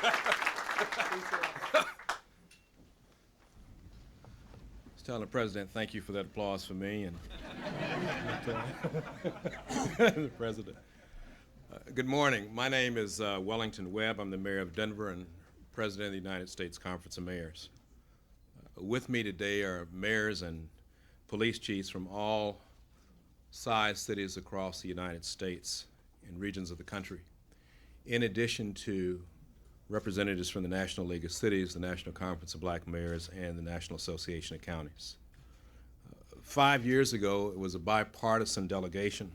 was telling the president, thank you for that applause for me and the president. Good morning. My name is Wellington Webb. I'm the mayor of Denver and president of the United States Conference of Mayors. With me today are mayors and police chiefs from all size cities across the United States and regions of the country, in addition to representatives from the National League of Cities, the National Conference of Black Mayors, and the National Association of Counties. 5 years ago, it was a bipartisan delegation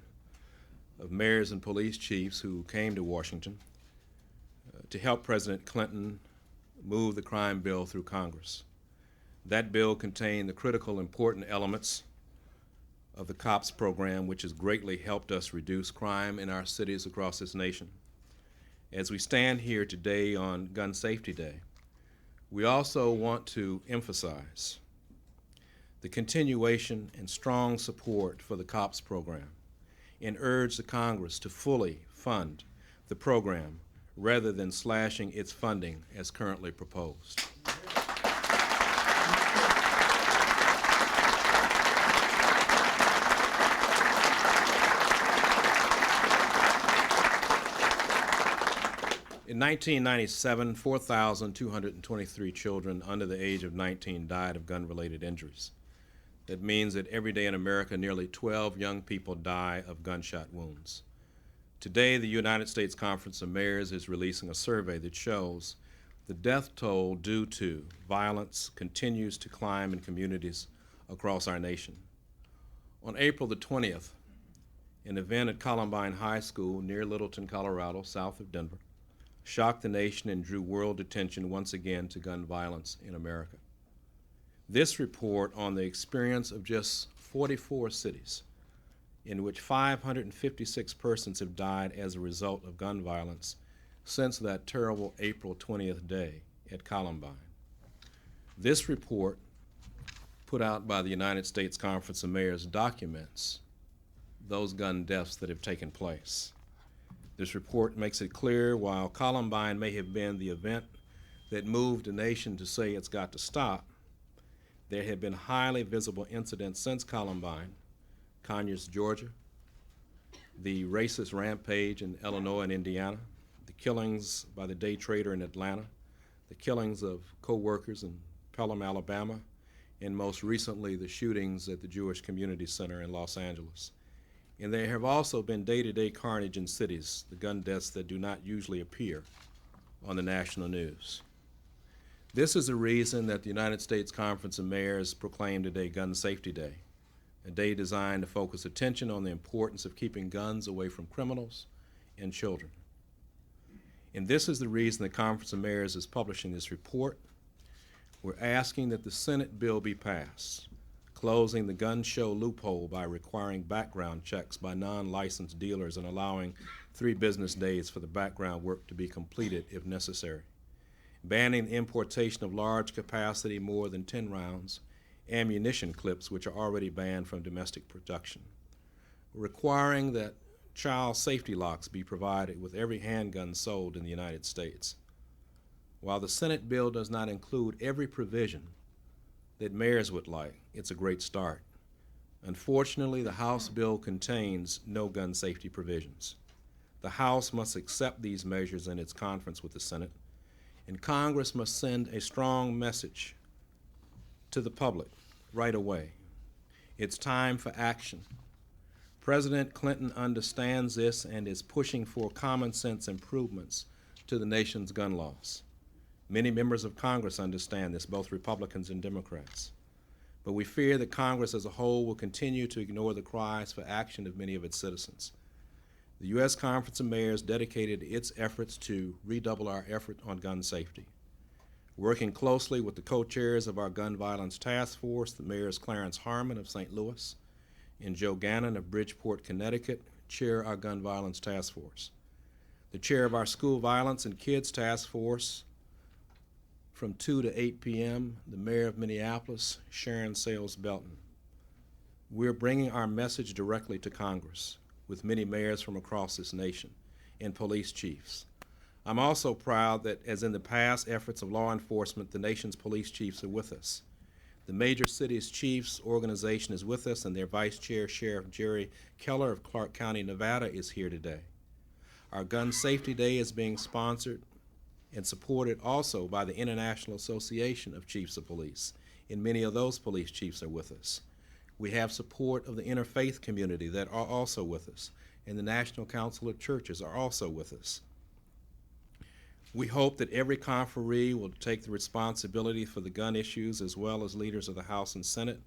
of mayors and police chiefs who came to Washington to help President Clinton move the crime bill through Congress. That bill contained the critical, important elements of the COPS program, which has greatly helped us reduce crime in our cities across this nation. As we stand here today on Gun Safety Day, we also want to emphasize the continuation and strong support for the COPS program and urge the Congress to fully fund the program rather than slashing its funding as currently proposed. In 1997, 4,223 children under the age of 19 died of gun-related injuries. That means that every day in America, nearly 12 young people die of gunshot wounds. Today, the United States Conference of Mayors is releasing a survey that shows the death toll due to violence continues to climb in communities across our nation. On April the 20th, an event at Columbine High School near Littleton, Colorado, south of Denver, shocked the nation and drew world attention once again to gun violence in America. This report on the experience of just 44 cities in which 556 persons have died as a result of gun violence since that terrible April 20th day at Columbine. This report, put out by the United States Conference of Mayors, documents those gun deaths that have taken place. This report makes it clear while Columbine may have been the event that moved the nation to say it's got to stop, there have been highly visible incidents since Columbine, Conyers, Georgia, the racist rampage in Illinois and Indiana, the killings by the day trader in Atlanta, the killings of co-workers in Pelham, Alabama, and most recently the shootings at the Jewish Community Center in Los Angeles. And there have also been day-to-day carnage in cities, the gun deaths that do not usually appear on the national news. This is the reason that the United States Conference of Mayors proclaimed today Gun Safety Day, a day designed to focus attention on the importance of keeping guns away from criminals and children. And this is the reason the Conference of Mayors is publishing this report. We're asking that the Senate bill be passed, closing the gun show loophole by requiring background checks by non-licensed dealers and allowing 3 business days for the background work to be completed if necessary, banning the importation of large capacity, more than 10 rounds, ammunition clips, which are already banned from domestic production, requiring that child safety locks be provided with every handgun sold in the United States. While the Senate bill does not include every provision that mayors would like, it's a great start. Unfortunately, the House bill contains no gun safety provisions. The House must accept these measures in its conference with the Senate, and Congress must send a strong message to the public right away. It's time for action. President Clinton understands this and is pushing for common sense improvements to the nation's gun laws. Many members of Congress understand this, both Republicans and Democrats. But we fear that Congress as a whole will continue to ignore the cries for action of many of its citizens. The U.S. Conference of Mayors dedicated its efforts to redouble our effort on gun safety. Working closely with the co-chairs of our Gun Violence Task Force, the mayors Clarence Harmon of St. Louis and Joe Gannon of Bridgeport, Connecticut, chair our Gun Violence Task Force. The chair of our School Violence and Kids Task Force, from 2 to 8 p.m., the mayor of Minneapolis, Sharon Sayles Belton. We're bringing our message directly to Congress with many mayors from across this nation and police chiefs. I'm also proud that, as in the past efforts of law enforcement, the nation's police chiefs are with us. The major cities chiefs organization is with us, and their vice chair, Sheriff Jerry Keller of Clark County, Nevada, is here today. Our Gun Safety Day is being sponsored and supported also by the International Association of Chiefs of Police, and many of those police chiefs are with us. We have support of the interfaith community that are also with us, and the National Council of Churches are also with us. We hope that every conferee will take the responsibility for the gun issues, as well as leaders of the House and Senate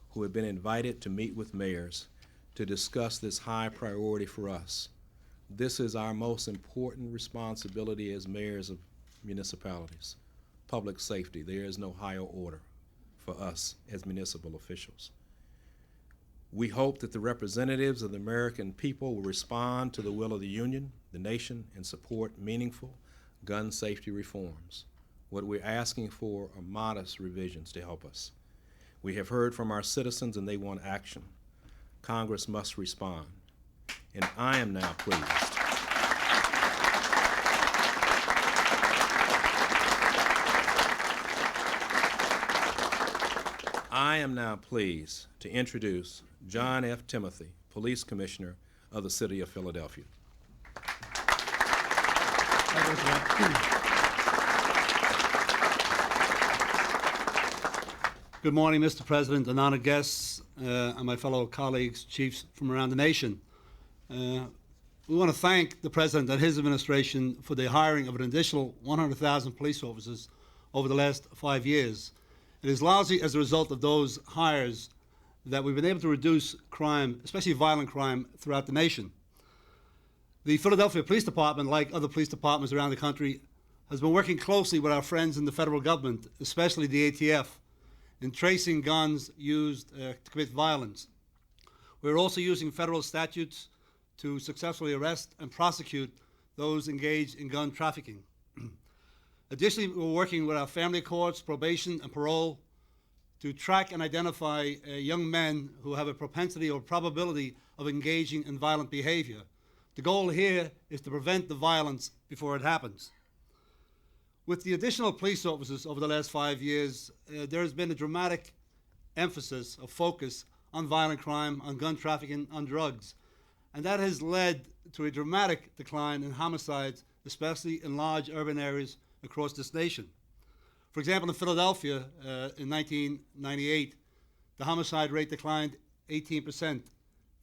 who have been invited to meet with mayors to discuss this high priority for us. This is our most important responsibility as mayors of municipalities. Public safety. There is no higher order for us as municipal officials. We hope that the representatives of the American people will respond to the will of the Union, the nation, and support meaningful gun safety reforms. What we're asking for are modest revisions to help us. We have heard from our citizens and they want action. Congress must respond. And I am now pleased to introduce John F. Timothy, Police Commissioner of the City of Philadelphia. Good morning, Mr. President and honored guests and my fellow colleagues, chiefs from around the nation. We want to thank the President and his administration for the hiring of an additional 100,000 police officers over the last 5 years. It is largely as a result of those hires that we've been able to reduce crime, especially violent crime, throughout the nation. The Philadelphia Police Department, like other police departments around the country, has been working closely with our friends in the federal government, especially the ATF, in tracing guns used to commit violence. We're also using federal statutes to successfully arrest and prosecute those engaged in gun trafficking. Additionally, we're working with our family courts, probation, and parole to track and identify young men who have a propensity or probability of engaging in violent behavior. The goal here is to prevent the violence before it happens. With the additional police officers over the last 5 years, there has been a dramatic emphasis of focus on violent crime, on gun trafficking, on drugs. And that has led to a dramatic decline in homicides, especially in large urban areas across this nation. For example, in Philadelphia, in 1998, the homicide rate declined 18%.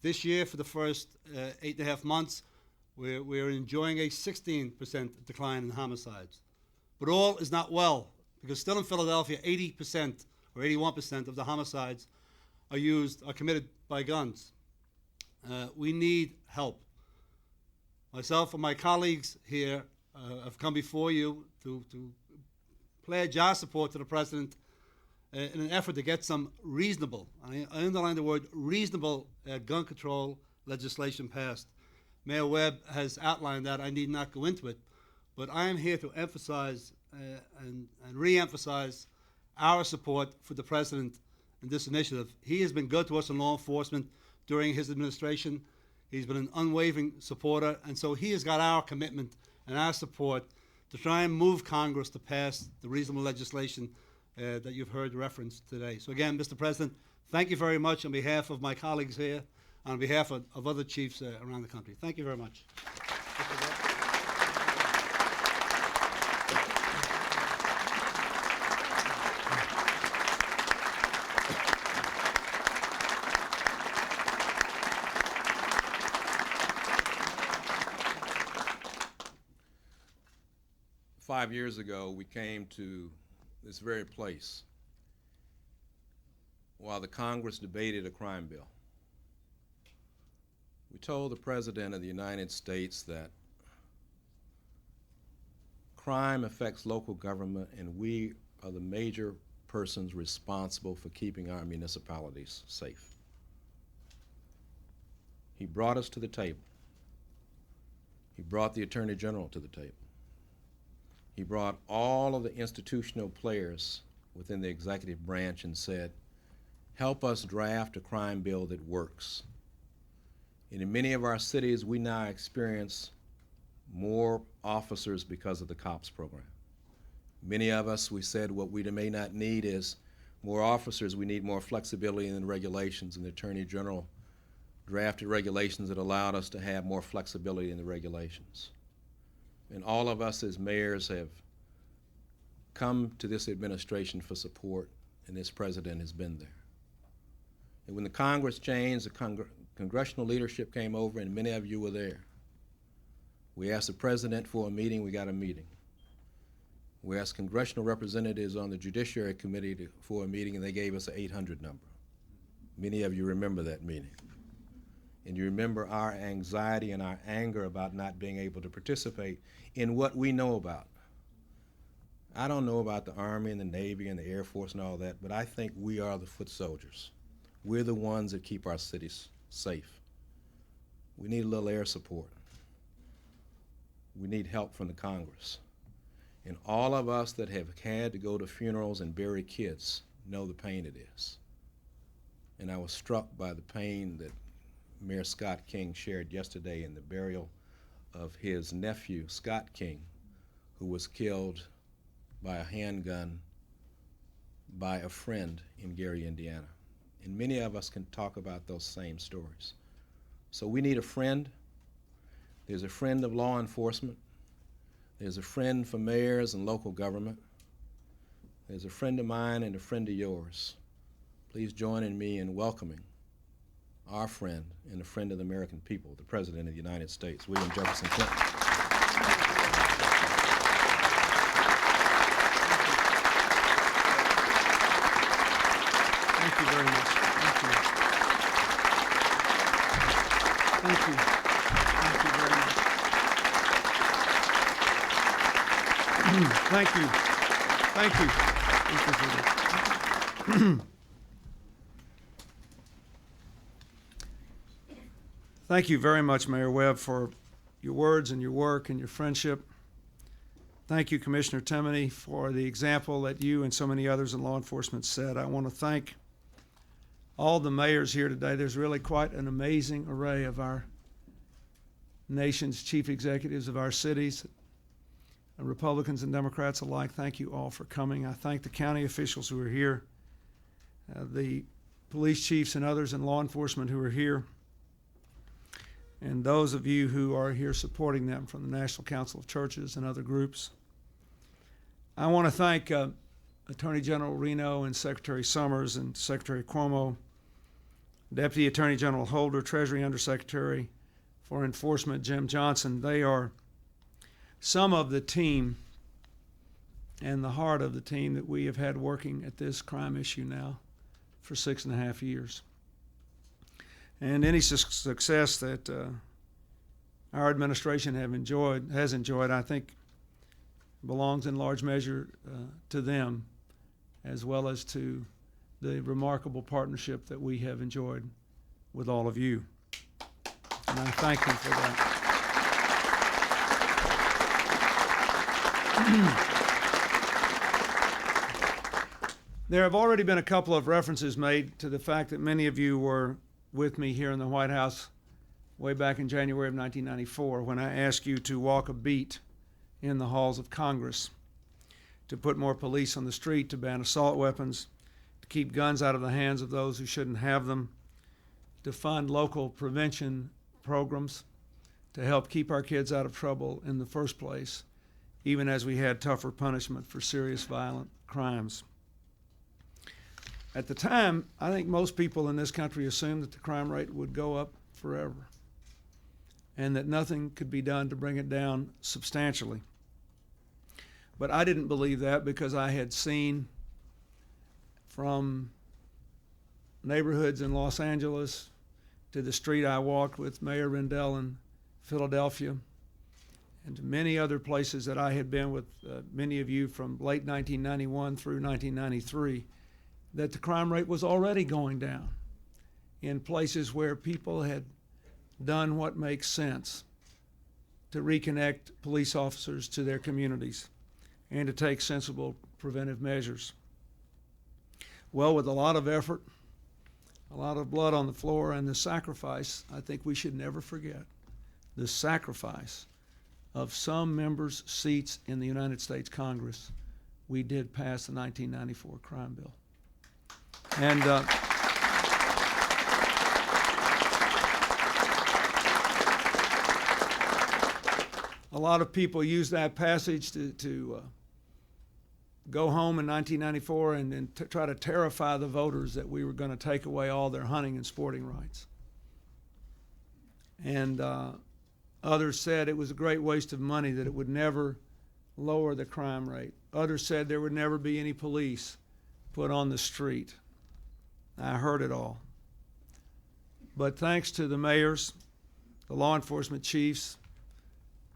This year, for the first 8.5 months, we're enjoying a 16% decline in homicides. But all is not well, because still in Philadelphia, 80% or 81% of the homicides are committed by guns. We need help. Myself and my colleagues here have come before you to pledge our support to the President in an effort to get some reasonable, I underline the word reasonable, gun control legislation passed. Mayor Webb has outlined that. I need not go into it. But I am here to emphasize and re-emphasize our support for the President in this initiative. He has been good to us in law enforcement during his administration. He's been an unwavering supporter, and so he has got our commitment and our support to try and move Congress to pass the reasonable legislation that you've heard referenced today. So again, Mr. President, thank you very much on behalf of my colleagues here, on behalf of other chiefs around the country. Thank you very much. 5 years ago, we came to this very place while the Congress debated a crime bill. We told the President of the United States that crime affects local government, and we are the major persons responsible for keeping our municipalities safe. He brought us to the table. He brought the Attorney General to the table. He brought all of the institutional players within the executive branch and said, help us draft a crime bill that works. And in many of our cities, we now experience more officers because of the COPS program. Many of us, we said what we may not need is more officers, we need more flexibility in the regulations, and the Attorney General drafted regulations that allowed us to have more flexibility in the regulations. And all of us as mayors have come to this administration for support, and this president has been there. And when the Congress changed, the congressional leadership came over, and many of you were there. We asked the president for a meeting, we got a meeting. We asked congressional representatives on the Judiciary Committee for a meeting, and they gave us an 800 number. Many of you remember that meeting. And you remember our anxiety and our anger about not being able to participate in what we know about. I don't know about the Army and the Navy and the Air Force and all that, but I think we are the foot soldiers. We're the ones that keep our cities safe. We need a little air support. We need help from the Congress. And all of us that have had to go to funerals and bury kids know the pain it is. And I was struck by the pain that Mayor Scott King shared yesterday in the burial of his nephew, Scott King, who was killed by a handgun by a friend in Gary, Indiana. And many of us can talk about those same stories. So we need a friend. There's a friend of law enforcement. There's a friend for mayors and local government. There's a friend of mine and a friend of yours. Please join in me in welcoming our friend and a friend of the American people, the President of the United States, William Jefferson Clinton. Thank you very much. Thank you. Thank you. Thank you very much. Thank you. Thank you. Thank you for that. Thank you very much, Mayor Webb, for your words and your work and your friendship. Thank you, Commissioner Timoney, for the example that you and so many others in law enforcement set. I want to thank all the mayors here today. There's really quite an amazing array of our nation's chief executives of our cities, Republicans and Democrats alike. Thank you all for coming. I thank the county officials who are here, the police chiefs and others in law enforcement who are here, and those of you who are here supporting them from the National Council of Churches and other groups. I want to thank Attorney General Reno and Secretary Summers and Secretary Cuomo, Deputy Attorney General Holder, Treasury Undersecretary for Enforcement Jim Johnson. They are some of the team and the heart of the team that we have had working at this crime issue now for 6.5 years. And any success that our administration has enjoyed, I think, belongs in large measure to them, as well as to the remarkable partnership that we have enjoyed with all of you. And I thank them for that. There have already been a couple of references made to the fact that many of you were with me here in the White House way back in January of 1994 when I asked you to walk a beat in the halls of Congress, to put more police on the street, to ban assault weapons, to keep guns out of the hands of those who shouldn't have them, to fund local prevention programs, to help keep our kids out of trouble in the first place, even as we had tougher punishment for serious violent crimes. At the time, I think most people in this country assumed that the crime rate would go up forever and that nothing could be done to bring it down substantially. But I didn't believe that because I had seen from neighborhoods in Los Angeles to the street I walked with Mayor Rendell in Philadelphia and to many other places that I had been with many of you from late 1991 through 1993, that the crime rate was already going down in places where people had done what makes sense to reconnect police officers to their communities and to take sensible preventive measures. Well, with a lot of effort, a lot of blood on the floor, and the sacrifice, I think we should never forget the sacrifice of some members' seats in the United States Congress, we did pass the 1994 crime bill. And a lot of people use that passage to go home in 1994 and try to terrify the voters that we were going to take away all their hunting and sporting rights. And others said it was a great waste of money, that it would never lower the crime rate. Others said there would never be any police put on the street. I heard it all. But thanks to the mayors, the law enforcement chiefs,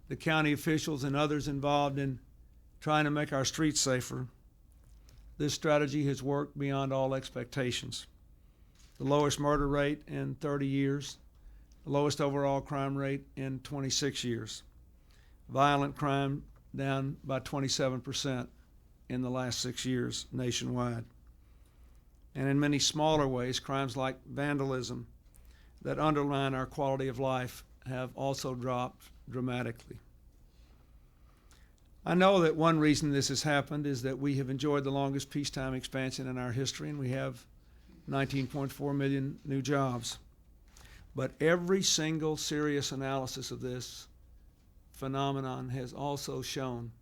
the county officials, and others involved in trying to make our streets safer, this strategy has worked beyond all expectations. The lowest murder rate in 30 years, the lowest overall crime rate in 26 years. Violent crime down by 27% in the last 6 years nationwide. And in many smaller ways, crimes like vandalism that undermine our quality of life have also dropped dramatically. I know that one reason this has happened is that we have enjoyed the longest peacetime expansion in our history, and we have 19.4 million new jobs. But every single serious analysis of this phenomenon has also shown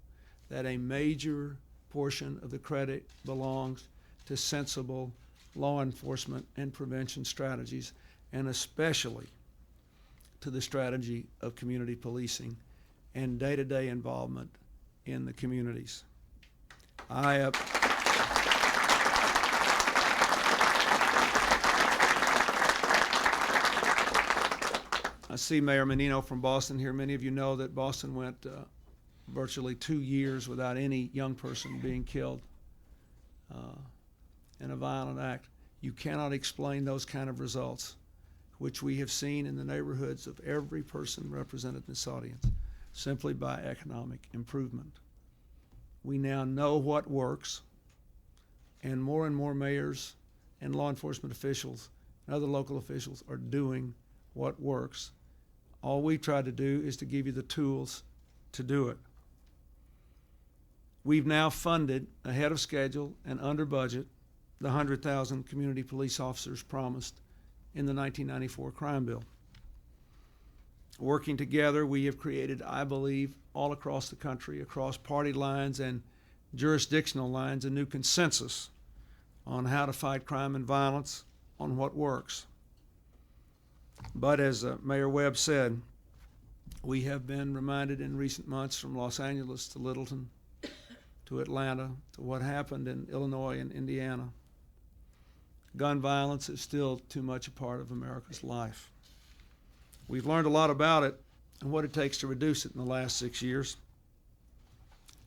that a major portion of the credit belongs to sensible law enforcement and prevention strategies, and especially to the strategy of community policing and day-to-day involvement in the communities. I see Mayor Menino from Boston here. Many of you know that Boston went virtually 2 years without any young person being killed in a violent act. You cannot explain those kind of results, which we have seen in the neighborhoods of every person represented in this audience, simply by economic improvement. We now know what works, and more mayors and law enforcement officials and other local officials are doing what works. All we try to do is to give you the tools to do it. We've now funded, ahead of schedule and under budget, the 100,000 community police officers promised in the 1994 crime bill. Working together, we have created, I believe, all across the country, across party lines and jurisdictional lines, a new consensus on how to fight crime and violence, on what works. But as Mayor Webb said, we have been reminded in recent months, from Los Angeles to Littleton to Atlanta to what happened in Illinois and Indiana, gun violence is still too much a part of America's life. We've learned a lot about it and what it takes to reduce it in the last 6 years.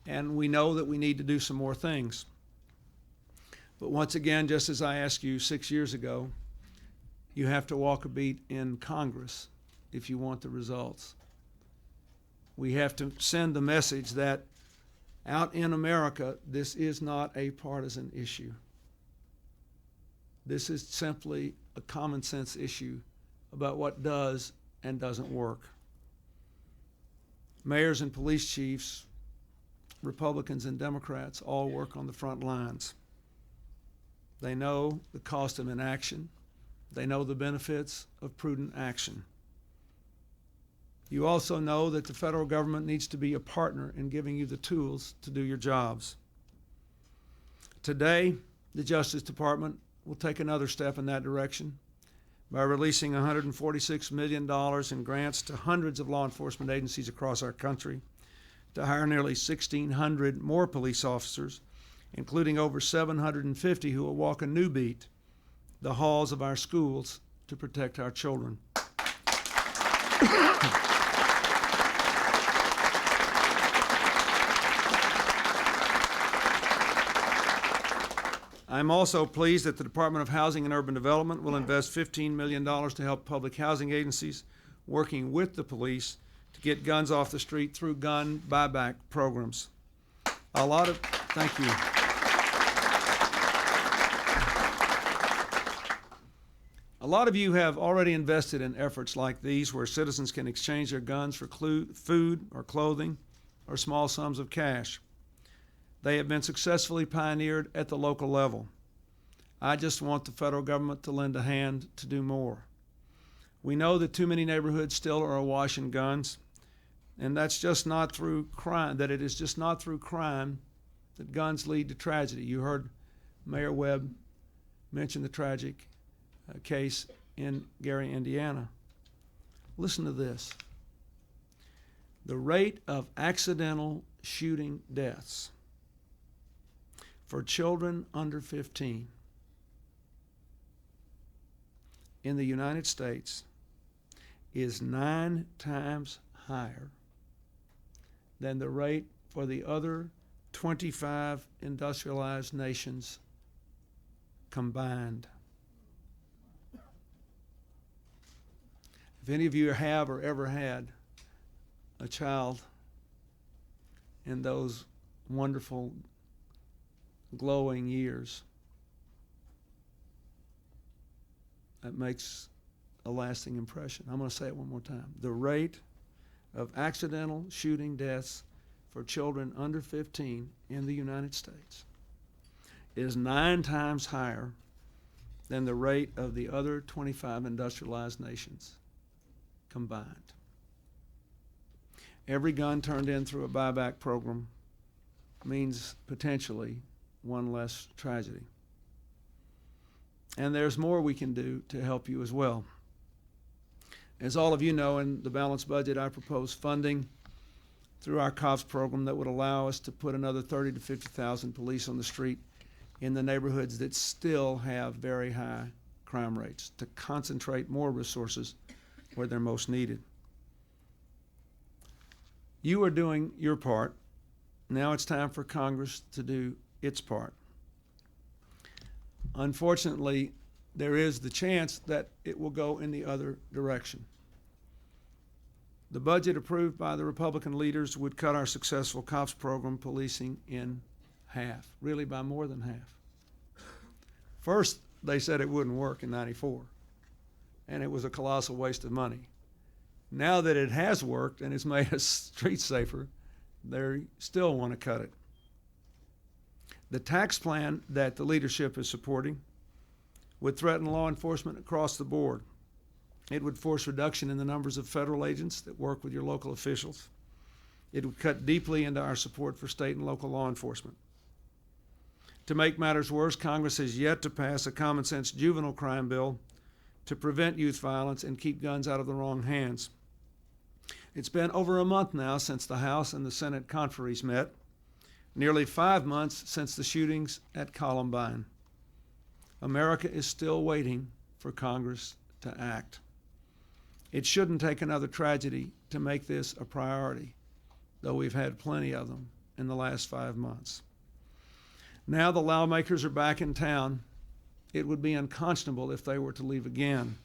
And we know that we need to do some more things. But once again, just as I asked you 6 years ago, you have to walk a beat in Congress if you want the results. We have to send the message that out in America, this is not a partisan issue. This is simply a common sense issue about what does and doesn't work. Mayors and police chiefs, Republicans and Democrats, all work on the front lines. They know the cost of inaction. They know the benefits of prudent action. You also know that the federal government needs to be a partner in giving you the tools to do your jobs. Today, the Justice Department will take another step in that direction by releasing $146 million in grants to hundreds of law enforcement agencies across our country to hire nearly 1,600 more police officers, including over 750 who will walk a new beat, the halls of our schools, to protect our children. I'm also pleased that the Department of Housing and Urban Development will invest $15 million to help public housing agencies working with the police to get guns off the street through gun buyback programs. Thank you. A lot of you have already invested in efforts like these where citizens can exchange their guns for food or clothing or small sums of cash. They have been successfully pioneered at the local level. I just want the federal government to lend a hand to do more. We know that too many neighborhoods still are awash in guns, and that's just not through crime, that it is just not through crime that guns lead to tragedy. You heard Mayor Webb mention the tragic case in Gary, Indiana. Listen to this. The rate of accidental shooting deaths for children under 15 in the United States is 9 times higher than the rate for the other 25 industrialized nations combined. If any of you have or ever had a child in those wonderful, glowing years, that makes a lasting impression. I'm going to say it one more time. The rate of accidental shooting deaths for children under 15 in the United States is 9 times higher than the rate of the other 25 industrialized nations combined. Every gun turned in through a buyback program means potentially one less tragedy. And there's more we can do to help you as well. As all of you know, in the balanced budget, I propose funding through our COPS program that would allow us to put another 30 to 50,000 police on the street in the neighborhoods that still have very high crime rates, to concentrate more resources where they're most needed. You are doing your part. Now it's time for Congress to do its part. Unfortunately, there is the chance that it will go in the other direction. The budget approved by the Republican leaders would cut our successful COPS program policing in half, really by more than half. First, they said it wouldn't work in '94, and it was a colossal waste of money. Now that it has worked and it's made us streets safer, they still want to cut it. The tax plan that the leadership is supporting would threaten law enforcement across the board. It would force reduction in the numbers of federal agents that work with your local officials. It would cut deeply into our support for state and local law enforcement. To make matters worse, Congress has yet to pass a common sense juvenile crime bill to prevent youth violence and keep guns out of the wrong hands. It's been over a month now since the House and the Senate conferees met, nearly 5 months since the shootings at Columbine. America is still waiting for Congress to act. It shouldn't take another tragedy to make this a priority, though we've had plenty of them in the last 5 months. Now the lawmakers are back in town. It would be unconscionable if they were to leave again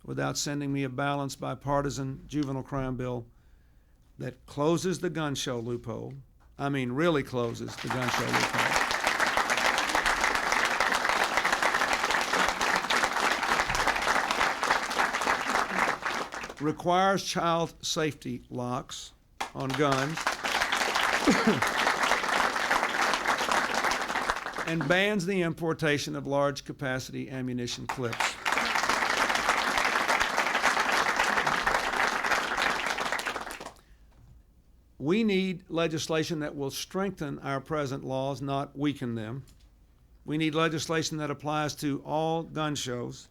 without sending me a balanced bipartisan juvenile crime bill that closes the gun show loophole. I mean, really closes the gun show loophole. Requires child safety locks on guns and bans the importation of large capacity ammunition clips. We need legislation that will strengthen our present laws, not weaken them. We need legislation that applies to all gun shows,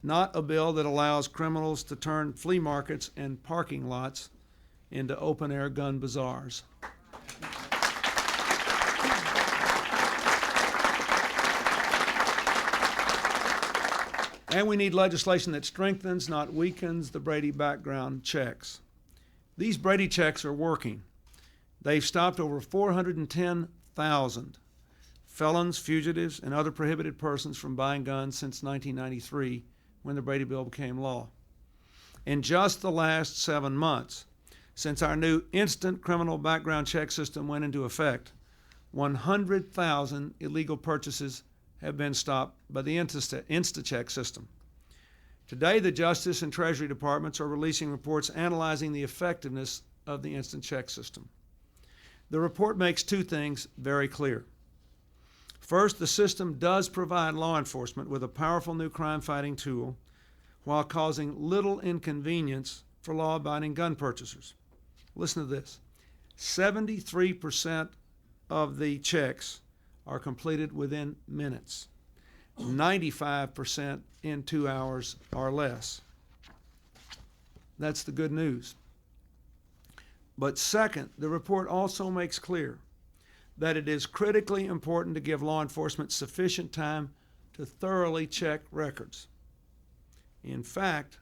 not a bill that allows criminals to turn flea markets and parking lots into open-air gun bazaars. And we need legislation that strengthens, not weakens, the Brady background checks. These Brady checks are working. They've stopped over 410,000 felons, fugitives, and other prohibited persons from buying guns since 1993, when the Brady Bill became law. In just the last 7 months, since our new instant criminal background check system went into effect, 100,000 illegal purchases have been stopped by the InstaCheck system. Today, the Justice and Treasury Departments are releasing reports analyzing the effectiveness of the instant check system. The report makes two things very clear. First, the system does provide law enforcement with a powerful new crime-fighting tool while causing little inconvenience for law-abiding gun purchasers. Listen to this. 73% of the checks are completed within minutes. 95% in 2 hours or less. That's the good news. But second, the report also makes clear that it is critically important to give law enforcement sufficient time to thoroughly check records. In fact,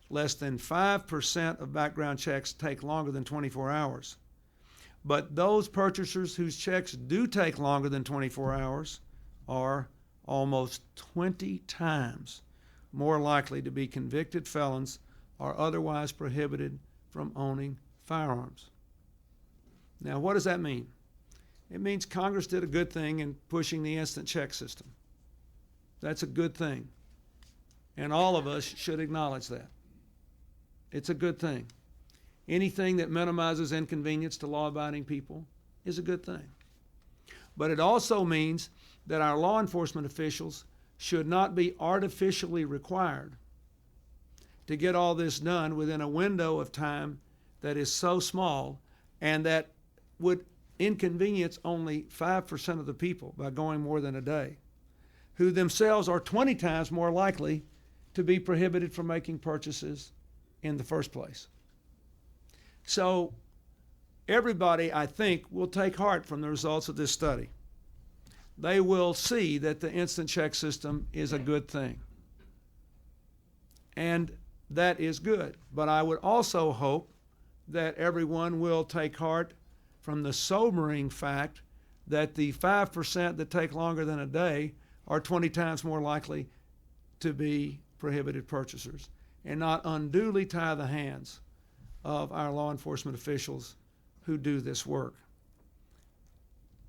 less than 5% of background checks take longer than 24 hours. But those purchasers whose checks do take longer than 24 hours are almost 20 times more likely to be convicted felons or otherwise prohibited from owning firearms. Now, what does that mean? It means Congress did a good thing in pushing the instant check system. That's a good thing. And all of us should acknowledge that. It's a good thing. Anything that minimizes inconvenience to law-abiding people is a good thing. But it also means that our law enforcement officials should not be artificially required to get all this done within a window of time that is so small and that would inconvenience only 5% of the people by going more than a day, who themselves are 20 times more likely to be prohibited from making purchases in the first place. So everybody, I think, will take heart from the results of this study. They will see that the instant check system is a good thing. And that is good. But I would also hope that everyone will take heart from the sobering fact that the 5% that take longer than a day are 20 times more likely to be prohibited purchasers, and not unduly tie the hands of our law enforcement officials who do this work.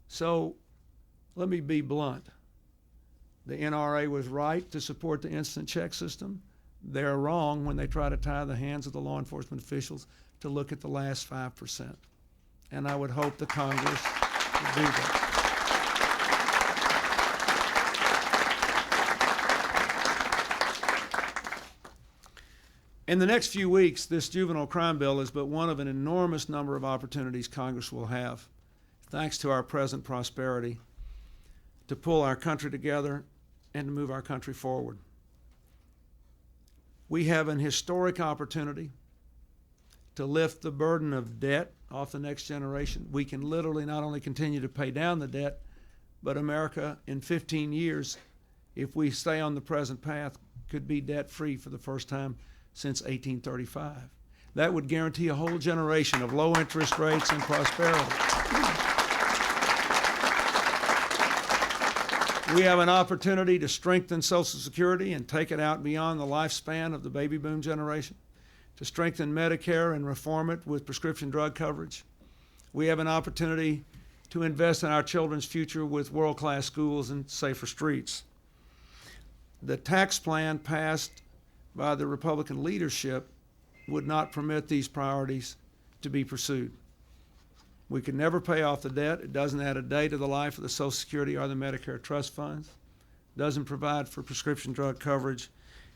So let me be blunt. The NRA was right to support the instant check system. They're wrong when they try to tie the hands of the law enforcement officials to look at the last 5%. And I would hope the Congress would do that. In the next few weeks, this juvenile crime bill is but one of an enormous number of opportunities Congress will have, thanks to our present prosperity, to pull our country together and to move our country forward. We have an historic opportunity to lift the burden of debt off the next generation. We can literally not only continue to pay down the debt, but America in 15 years, if we stay on the present path, could be debt-free for the first time since 1835. That would guarantee a whole generation of low interest rates and prosperity. We have an opportunity to strengthen Social Security and take it out beyond the lifespan of the baby boom generation, to strengthen Medicare and reform it with prescription drug coverage. We have an opportunity to invest in our children's future with world-class schools and safer streets. The tax plan passed by the Republican leadership would not permit these priorities to be pursued. We could never pay off the debt. It doesn't add a day to the life of the Social Security or the Medicare trust funds, doesn't provide for prescription drug coverage,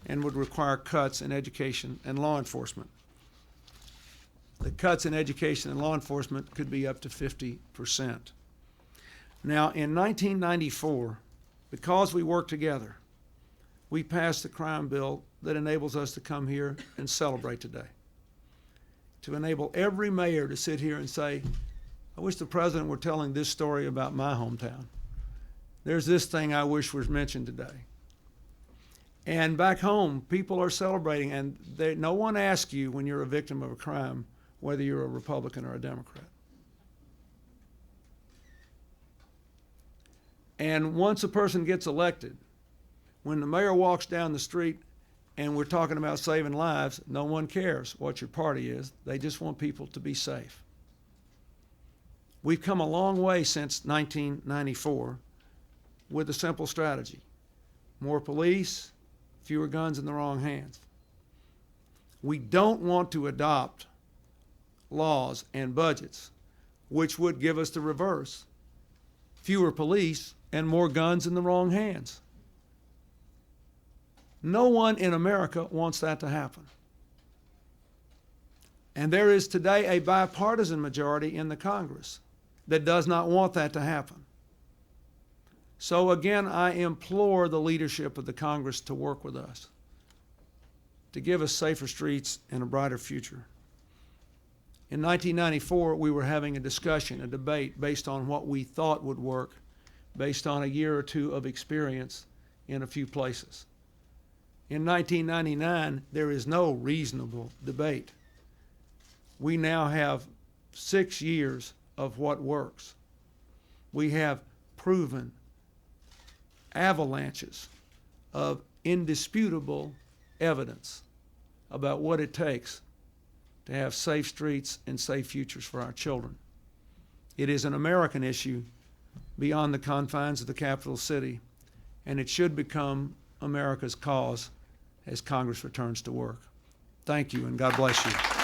and would require cuts in education and law enforcement. The cuts in education and law enforcement could be up to 50%. Now, in 1994, because we worked together, we passed the crime bill that enables us to come here and celebrate today. To enable every mayor to sit here and say, I wish the president were telling this story about my hometown. There's this thing I wish was mentioned today. And back home, people are celebrating, and no one asks you when you're a victim of a crime whether you're a Republican or a Democrat. And once a person gets elected, when the mayor walks down the street and we're talking about saving lives, no one cares what your party is. They just want people to be safe. We've come a long way since 1994 with a simple strategy. More police, fewer guns in the wrong hands. We don't want to adopt laws and budgets which would give us the reverse: fewer police and more guns in the wrong hands. No one in America wants that to happen. And there is today a bipartisan majority in the Congress that does not want that to happen. So again, I implore the leadership of the Congress to work with us, to give us safer streets and a brighter future. In 1994, we were having a discussion, a debate based on what we thought would work, based on a year or two of experience in a few places. In 1999, there is no reasonable debate. We now have 6 years of what works. We have proven avalanches of indisputable evidence about what it takes to have safe streets and safe futures for our children. It is an American issue beyond the confines of the capital city, and it should become America's cause as Congress returns to work. Thank you, and God bless you.